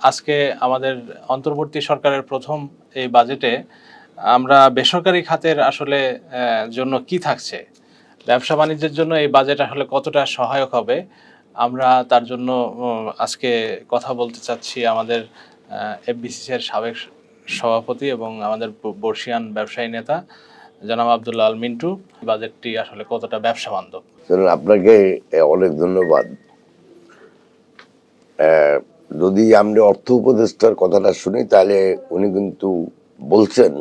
আজকে আমাদের অন্তর্বর্তী সরকারের প্রথম এই বাজেটে আমরা বেসরকারি খাতের আসলে জন্য কি থাকছে? ব্যবসা-বাণিজ্যের জন্য এই বাজেট আসলে কতটা সহায়ক হবে? আমরা তার জন্য আজকে কথা বলতে চাচ্ছি আমাদের এফবিসিসি এর সাবেক সভাপতি এবং আমাদের বর্ষীয়ান ব্যবসায়ী নেতা জনাব আব্দুল্লাহ আল মিন্টু। বাজেটটি আসলে কতটা ব্যবসা বান্ধব? আপনাকে অনেক ধন্যবাদ। যদি আমরা অর্থ উপদেষ্টার কথাটা শুনি তাহলে উনি কিন্তু বলছেন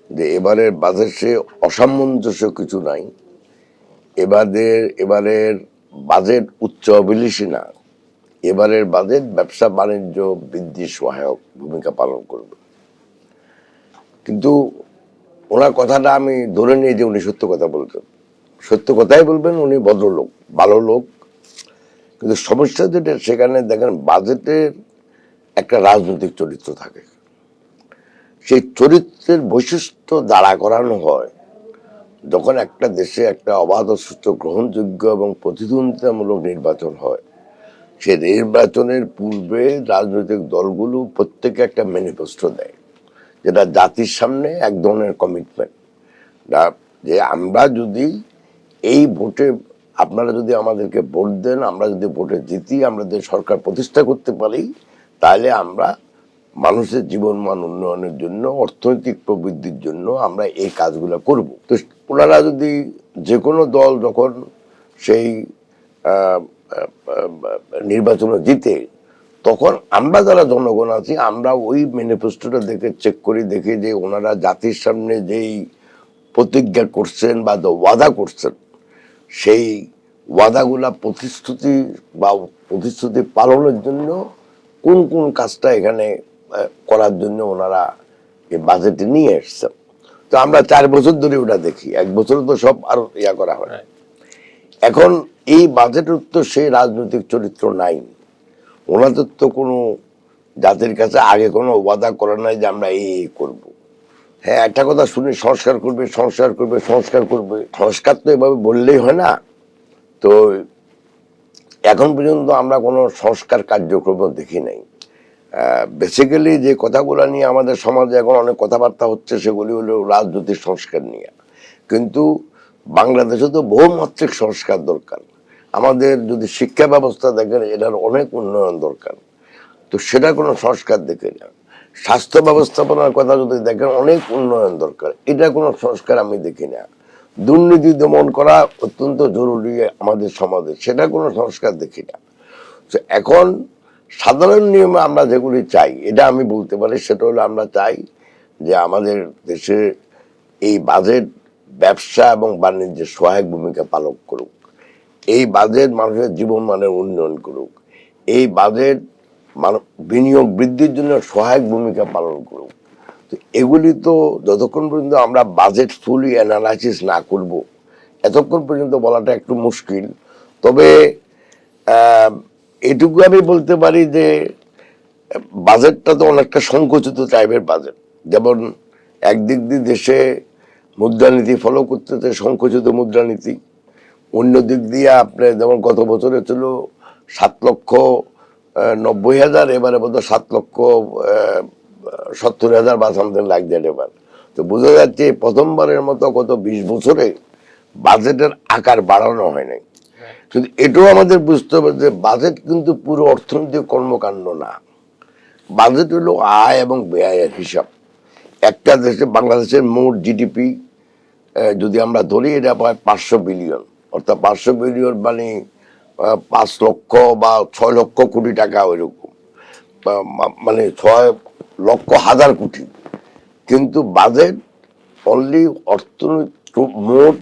যে এবারের বাজেটে অসামঞ্জস্য কিছু নাই, এবারের বাজেট উচ্চ অভিলাষী না, এবারের বাজেট ব্যবসা বাণিজ্য বৃদ্ধি সহায়ক ভূমিকা পালন করবে। কিন্তু ওনার কথাটা আমি ধরে নিই যে উনি সত্য কথা বলছেন, সত্য কথাই বলবেন, উনি ভদ্রলোক, ভালো লোক। কিন্তু সমস্যা যেটা, সেখানে দেখেন বাজেটের একটা রাজনৈতিক চরিত্র থাকে। সেই চরিত্রের বৈশিষ্ট্য দাঁড়া করানো হয় যখন একটা দেশে একটা অবাধ সুষ্ঠু গ্রহণযোগ্য এবং প্রতিদ্বন্দ্বিতামূলক নির্বাচন হয়। সে নির্বাচনের পূর্বে রাজনৈতিক দলগুলো প্রত্যেকে একটা ম্যানিফেস্টো দেয়, যেটা জাতির সামনে এক ধরনের কমিটমেন্ট, যে আমরা যদি এই ভোটে, আপনারা যদি আমাদেরকে ভোট দেন, আমরা যদি ভোটে জিতি, আমরা যদি সরকার প্রতিষ্ঠা করতে পারি, তাহলে আমরা মানুষের জীবনমান উন্নয়নের জন্য, অর্থনৈতিক প্রবৃদ্ধির জন্য আমরা এই কাজগুলো করব। তো ওনারা যদি, যে কোনো দল যখন সেই নির্বাচনে জিতে, তখন আমরা যারা জনগণ আছি, আমরা ওই ম্যানিফেস্টোটা দেখে চেক করি, দেখি যে ওনারা জাতির সামনে যেই প্রতিজ্ঞা করছেন বা ওয়াদা করছেন, সেই ওয়াদাগুলা প্রতিশ্রুতি পালনের জন্য কোন কোন কাজটা এখানে করার জন্য ওনারা এই বাজেটে নিয়ে এসছেন। তো আমরা 4 বছর ধরে ওটা দেখি, 1 বছরে তো সব আর করা হয়। এখন এই বাজেটের তো সেই রাজনৈতিক চরিত্র নাই, ওনাদের তো কোনো জাতির কাছে আগে কোনো ওয়াদা করা নাই যে আমরা এই করব। হ্যাঁ, একটা কথা শুনি, সংস্কার করবে, সংস্কার করবে, সংস্কার করবে। সংস্কার তো এভাবে বললেই হয় না। তো এখন পর্যন্ত আমরা কোনো সংস্কার কার্যক্রম দেখি নাই। বেসিক্যালি যে কথাগুলো নিয়ে আমাদের সমাজে এখন অনেক কথাবার্তা হচ্ছে, সেগুলি হলো রাজনৈতিক সংস্কার নিয়ে। কিন্তু বাংলাদেশে তো বহুমাত্রিক সংস্কার দরকার। আমাদের যদি শিক্ষা ব্যবস্থা দেখেন, এটার অনেক উন্নয়ন দরকার, তো সেটা কোনো সংস্কার দেখে না। স্বাস্থ্য ব্যবস্থাপনার কথা যদি দেখেন, অনেক উন্নয়ন দরকার, এটা কোনো সংস্কার আমি দেখি না। দুর্নীতি দমন করা অত্যন্ত জরুরি আমাদের সমাজে, সেটা কোনো সংস্কার দেখি না। এখন সাধারণ নিয়মে আমরা যেগুলি চাই, এটা আমি বলতে পারি, সেটা হলো আমরা চাই যে আমাদের দেশে এই বাজেট ব্যবসা এবং বাণিজ্যের সহায়ক ভূমিকা পালন করুক, এই বাজেট মানুষের জীবন মানের উন্নয়ন করুক, এই বাজেট বিনিয়োগ বৃদ্ধির জন্য সহায়ক ভূমিকা পালন করুক। তো এগুলি তো যতক্ষণ পর্যন্ত আমরা বাজেট ফুলি অ্যানালাইসিস না করব, এতক্ষণ পর্যন্ত বলাটা একটু মুশকিল। তবে এটুকু আমি বলতে পারি যে বাজেটটা তো অনেকটা সংকুচিত টাইপের বাজেট। যেমন একদিক দিয়ে দেশে মুদ্রানীতি ফলো করতেছে, সংকুচিত মুদ্রানীতি। অন্য দিক দিয়ে আপনার যেমন গত বছরে ছিল 7,90,000, এবারে বোধ 7,70,000 বা সামথিং লাইক দ্যাট এবার। তো বোঝা যাচ্ছে প্রথমবারের মতো গত 20 বছরে বাজেটের আকার বাড়ানো হয় নাই। কিন্তু এটাও আমাদের বুঝতে হবে যে বাজেট কিন্তু পুরো অর্থনৈতিক কর্মকাণ্ড না। বাজেট হলো আয় এবং ব্যয়ের হিসাব। একটা দেশে, বাংলাদেশের মোট জিডিপি যদি আমরা ধরি, এটা প্রায় 500 বিলিয়ন, অর্থাৎ 500 বিলিয়ন মানে 5 লক্ষ বা 6 লক্ষ কোটি টাকা, ওইরকম, মানে 6 লক্ষ হাজার কোটি। কিন্তু বাজেট অনলি অর্থনৈতিক মোট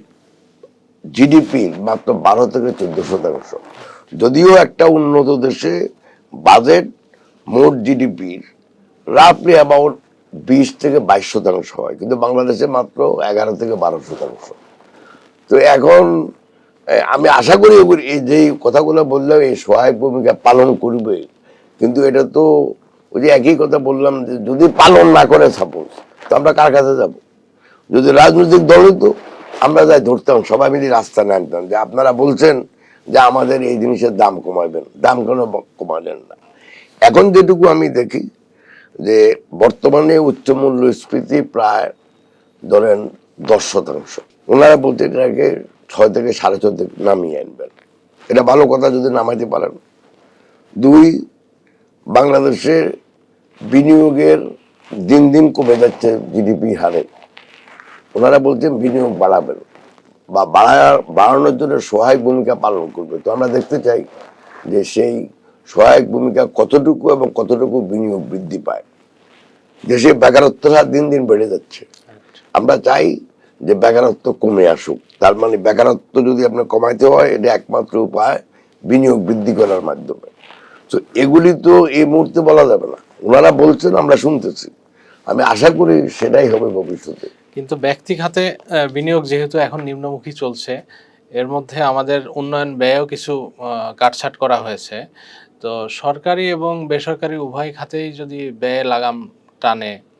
জিডিপি মাত্র 12 থেকে 14%। যদিও একটা উন্নত দেশে বাজেট মোট জিডিপির রাফলি অ্যাবাউট 20 থেকে 22% হয়, কিন্তু বাংলাদেশে মাত্র 11 থেকে 12%। তো এখন আমি আশা করি এই যে কথাগুলো বললাম, এই সহায়ক ভূমিকা পালন করবে। কিন্তু এটা তো ওই যে একই কথা বললাম, যে যদি পালন না করে সাপোজ, তো আমরা কার কাছে যাব? যদি রাজনৈতিক দল হইতো, আমরা যাই ধরতাম, সবাই মিলে রাস্তা নামতাম যে আপনারা বলছেন যে আমাদের এই জিনিসের দাম কমাবেন, দাম কেন কমালেন না? এখন যেটুকু আমি দেখি যে বর্তমানে উচ্চ মূল্যস্ফীতি প্রায় ধরেন 10%। ওনারা বলতে এটাকে 6 থেকে 6.5 থেকে নামিয়ে আনবেন। এটা ভালো কথা যদি নামাইতে পারেন। 2, বাংলাদেশে বিনিয়োগের দিন দিন কমে যাচ্ছে জিডিপি হারে। ওনারা বলছেন বিনিয়োগ বাড়াবেন বা বাড়ানোর জন্য সহায়ক ভূমিকা পালন করবে। তো আমরা দেখতে চাই যে সেই সহায়ক ভূমিকা কতটুকু এবং কতটুকু বিনিয়োগ বৃদ্ধি পায়। দেশে বেকারত্বের হার দিন দিন বেড়ে যাচ্ছে। আমরা চাই যে বেকারত্ব কমে আসুক। তার মানে বেকারত্ব যদি আপনার কমাইতে হয়, এটা একমাত্র উপায় বিনিয়োগ বৃদ্ধি করার মাধ্যমে। তো এগুলি তো এই মুহূর্তে বলা যাবে না। ওনারা বলছেন, আমরা শুনতেছি। আমি আশা করি সেটাই হবে ভবিষ্যতে। কিন্তু ব্যক্তি খাতে বিনিয়োগ যেহেতু এখন নিম্নমুখী চলছে, এর মধ্যে আমাদের উন্নয়ন ব্যয়ও কিছু কাটছাট করা হয়েছে। তো সরকারি এবং বেসরকারি উভয় খাতেই যদি ব্যয় লাগাম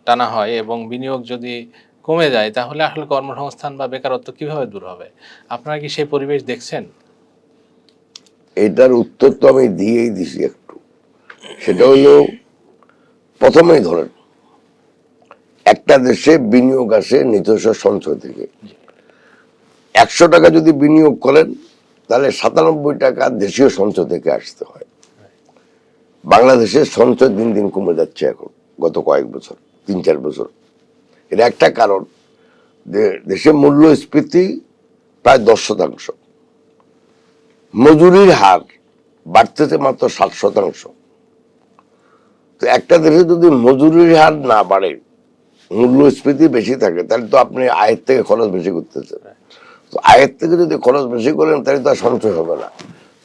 টানা হয় এবং বিনিয়োগ যদি কমে যায়, তাহলে আসলে কর্মসংস্থান বা বেকারত্ব কিভাবে দূর হবে? আপনারা কি সেই পরিবেশ দেখছেন? এটার উত্তর তো আমি দিয়েই দিছি একটু। সেটা হলো, প্রথমেই ধরেন একটা দেশে বিনিয়োগ আসে নিজস্ব সঞ্চয় থেকে। 100 টাকা যদি বিনিয়োগ করেন, তাহলে 97 টাকা দেশীয় সঞ্চয় থেকে আসতে হয়। বাংলাদেশের সঞ্চয় দিন দিন কমে যাচ্ছে এখন, গত কয়েক বছর, 3-4 বছর। এর একটা কারণ যে দেশের মূল্যস্ফীতি প্রায় 10%, মজুরির হার বাড়তেছে মাত্র 60%। তো একটা দেশে যদি মজুরির হার না বাড়ে, মূল্যস্ফীতি বেশি থাকে, তাহলে তো আপনি আয়ের থেকে খরচ বেশি করতেছেন। তো আয়ের থেকে যদি খরচ বেশি করেন, তাহলে তো আর সঞ্চয় হবে না।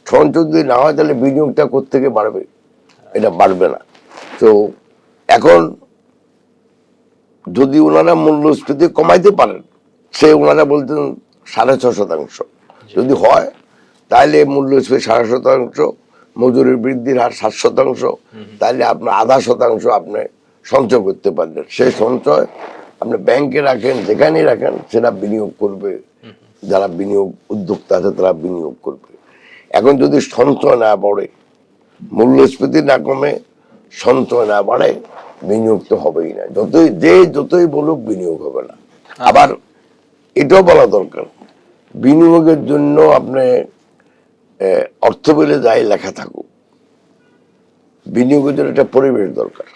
সঞ্চয় যদি না হয়, তাহলে বিনিয়োগটা কোত্থেকে বাড়বে? এটা বাড়বে না। তো এখন যদি ওনারা মূল্যস্ফীতি কমাইতে পারেন, ওনারা বলতেন 6.5%। যদি হয়, তাহলে মূল্যস্ফীতি 6.5%, মজুরি বৃদ্ধির হার 7%, তাহলে আপনার 0.5% আপনি সঞ্চয় করতে পারলেন। সেই সঞ্চয় আপনি ব্যাংকে রাখেন, যেখানেই রাখেন, সেটা বিনিয়োগ করবে। যারা বিনিয়োগ উদ্যোক্তা আছে তারা বিনিয়োগ করবে। এখন যদি সঞ্চয় না বাড়ে, মূল্যস্ফীতি না কমে, সঞ্চয় না বাড়ে, বিনিয়োগ তো হবেই না। যতই বলুক, বিনিয়োগ হবে না। আবার এটাও বলা দরকার, বিনিয়োগের জন্য আপনি অর্থ বলে যাই লেখা থাকুক, বিনিয়োগের জন্য একটা পরিবেশ দরকার।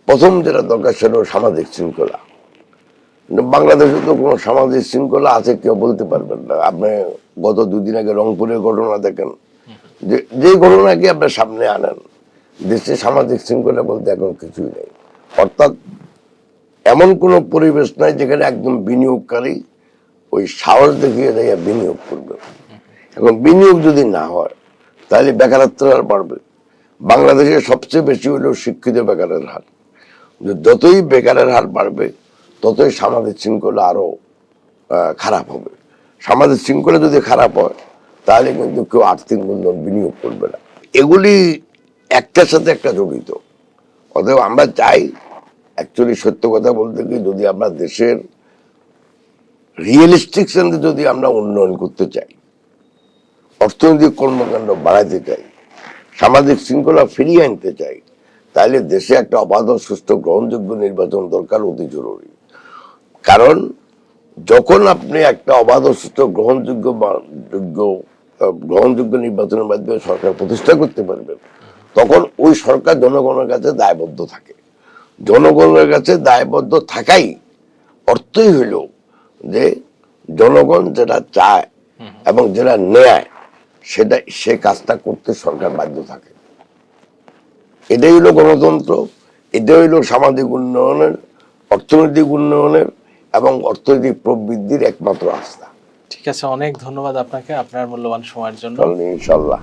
প্রথম যেটা দরকার সেটা সামাজিক শৃঙ্খলা। বাংলাদেশে তো কোনো সামাজিক শৃঙ্খলা আছে কেউ বলতে পারবেন না। আপনি গত 2 দিন আগে রংপুরের ঘটনা দেখেন, যে ঘটনাকে আপনি সামনে আনেন, দেশে সামাজিক শৃঙ্খলা বলতে এখন কিছুই নেই। অর্থাৎ এমন কোন পরিবেশ নাই যেখানে একদম বিনিয়োগকারী ওই সাহস দেখিয়ে দেয় বিনিয়োগ করবে। এখন বিনিয়োগ যদি না হয়, তাহলে বেকারত্বের হার বাড়বে। বাংলাদেশে সবচেয়ে বেশি হলো শিক্ষিত বেকারের হার। যতই বেকারের হার বাড়বে, ততই সামাজিক শৃঙ্খলা আরো খারাপ হবে। সামাজিক শৃঙ্খলা যদি খারাপ হয়, তাহলে কিন্তু কেউ আর্থিক মূলধন বিনিয়োগ করবে না। এগুলি একটার সাথে একটা জড়িত। অতএব আমরা চাই, অ্যাকচুয়ালি সত্য কথা বলতে কি, যদি আমরা দেশের রিয়েলিস্টিক সেন্সে যদি আমরা উন্নয়ন করতে চাই, অর্থনৈতিক কর্মকাণ্ড বাড়াইতে চাই, সামাজিক শৃঙ্খলা ফিরিয়ে আনতে চাই, তাহলে দেশে একটা অবাধ, সুষ্ঠু, গ্রহণযোগ্য নির্বাচন দরকার, অতি জরুরি। কারণ যখন আপনি একটা অবাধ, সুষ্ঠু, গ্রহণযোগ্য নির্বাচনের মাধ্যমে সরকার প্রতিষ্ঠা করতে পারবেন, তখন ওই সরকার জনগণের কাছে দায়বদ্ধ থাকে। জনগণের কাছে দায়বদ্ধ থাকাই অর্থই হইল যে জনগণ যেটা চায় এবং যেটা নেয়, সে কাজটা করতে সরকার বাধ্য থাকে। এটাই হলো গণতন্ত্র, এটাই হলো সামাজিক উন্নয়নের, অর্থনৈতিক উন্নয়নের এবং অর্থনৈতিক প্রবৃদ্ধির একমাত্র রাস্তা। ঠিক আছে, অনেক ধন্যবাদ আপনাকে আপনার মূল্যবান সময়ের জন্য। ইনশাল্লাহ।